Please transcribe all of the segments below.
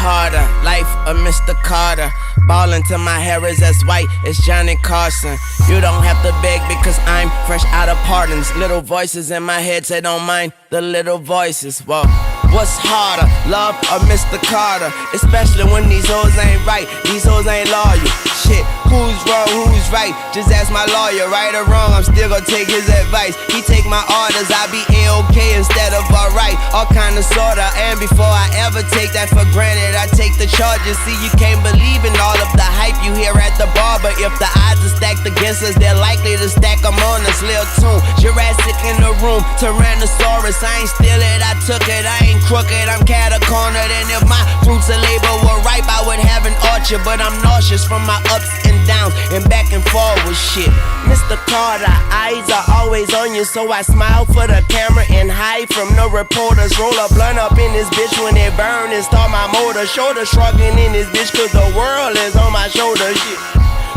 harder? Life of Mr. Carter. Ballin' till my hair is as white as Johnny Carson. You don't have to beg because I'm fresh out of pardons. Little voices in my head say don't mind the little voices. Whoa. What's harder, love or Mr. Carter? Especially when these hoes ain't right, these hoes ain't loyal. Shit, who's wrong, who's right? Just ask my lawyer, right or wrong, I'm still gonna take his advice. He take my orders, I be A-OK instead of alright. All kind of sorta, and before I ever take that for granted, I take the charges. See, you can't believe in all of the hype you hear at the bar, but if the odds are stacked against us, they're likely to stack them on us. Lil Tune, Jurassic in the room, Tyrannosaurus, I ain't steal it, I took it, I ain't crooked, I'm cat-a-cornered. And if my fruits of labor were ripe, I would have an orchard. But I'm nauseous from my ups and downs and back and forward shit. Mr. Carter, eyes are always on you, so I smile for the camera and hide from the reporters. Roll a blunt up in this bitch when it burn and start my motor. Shoulder shrugging in this bitch cause the world is on my shoulders. Shit.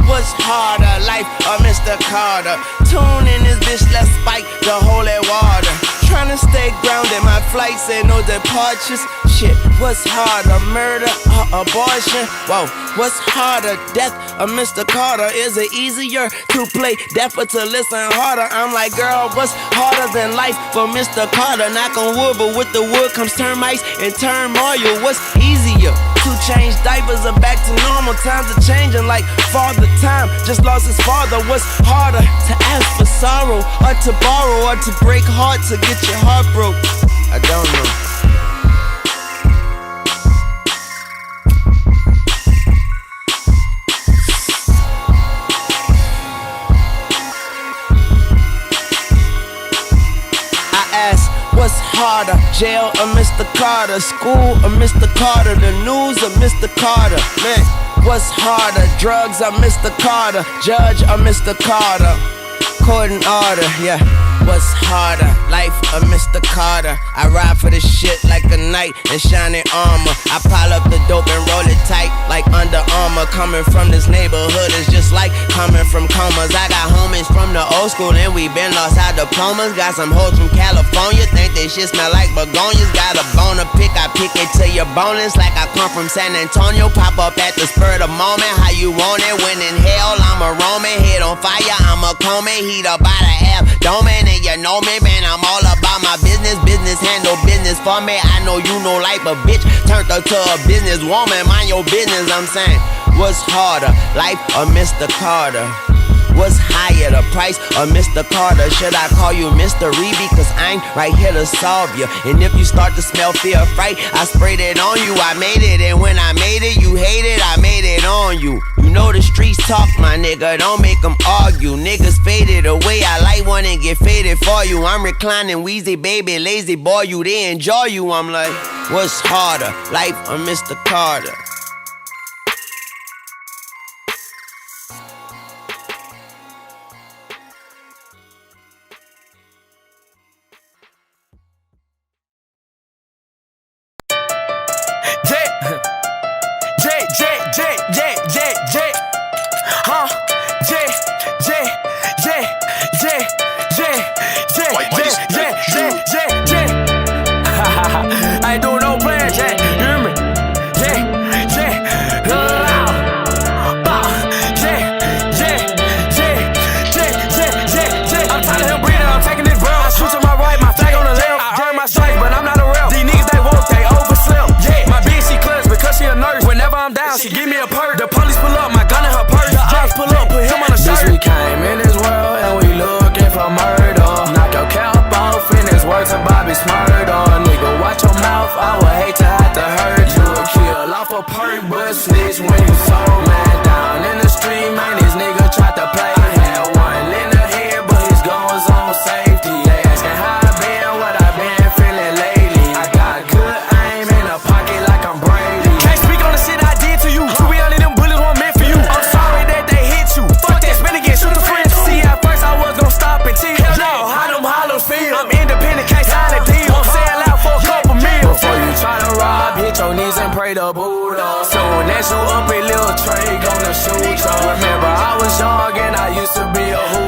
What's harder, life or Mr. Carter? Tune in this bitch, let's spike the holy water. Tryna stay grounded, my flights ain't no departures. Shit, what's harder, murder or abortion? Whoa, what's harder, death or Mr. Carter? Is it easier to play deaf or to listen harder? I'm like, girl, what's harder than life for Mr. Carter? Knock on wood, but with the wood comes termites and turmoil. What's easier? To change diapers or back to normal? Times are changing like Father Time just lost his father. What's harder, to ask for sorrow or to borrow or to break heart to get your heart broke? I don't know. What's harder, jail or Mr. Carter? School or Mr. Carter? The news or Mr. Carter? Man, what's harder, drugs or Mr. Carter? Judge or Mr. Carter? Court and order, yeah. What's harder, life or Mr. Carter? I ride for this shit like a knight in shining armor. I pile up the dope and roll it tight like Under Armour. Coming from this neighborhood is just like coming from comas. I got homies from the old school and we been lost our diplomas. Got some hoes from California, think they shit smell like begonias. Got a bone to pick, I pick it till you're boneless. Like I come from San Antonio, pop up at the spur of the moment. How you want it? When in hell, I'm a Roman. Head on fire, I'm a Coleman. Heat up by the abdomen. And you know me, man, I'm all about my business. Business handle business for me. I know you know life, but bitch turned her to a business woman. Mind your business, I'm saying. What's harder, life or Mr. Carter? What's higher, the price or Mr. Carter? Should I call you Mystery? Because I'm right here to solve you. And if you start to smell fear, fright, I sprayed it on you. I made it, and when I made it, you hate it. I made it on you. You know the streets talk, my nigga. Don't make them argue. Niggas faded away. I light one and get faded for you. I'm reclining, wheezy, baby, lazy boy. You, they enjoy you. I'm like, what's harder, life or Mr. Carter? I ain't doing no plans, yeah. You hear me? I'm tired of him breathing, I'm taking this bro. I shoot to my right, my flag on the left. I earn my stripes, but I'm not a rep. These niggas, they woke, they over slim. Yeah, my bitch, she clutch because she a nurse. Whenever I'm down, she give me a perk. The police pull up, my gun in her purse. The ops pull up, put him on a shirt. Bitch, we came in this world and we looking for murder. Knock your cap off in this words of Bobby Smurder. Nigga, watch your mouth, I would hate to have to hurt you. A kill off a perk, but snitch when you so man. Down in the street, man, these niggas tried to play. I had one in the head, but his gun was on safety. They asking how I been, what I been feeling lately. I got good aim in the pocket like I'm Brady. Can't speak on the shit I did to you. To be honest, them bullets weren't meant for you. I'm sorry that they hit you. Fuck that, spin again, shoot the friends. See, at first I was gon' stop and chill. Hell no, how them hollows feel? I'm independent, can't sign a deal. I'm saying loud for a couple meals. Before you try to rob, hit your knees and pray to Buddha. Soon as you up a little Trey gonna shoot ya. Remember I was young and I used to be a hoop.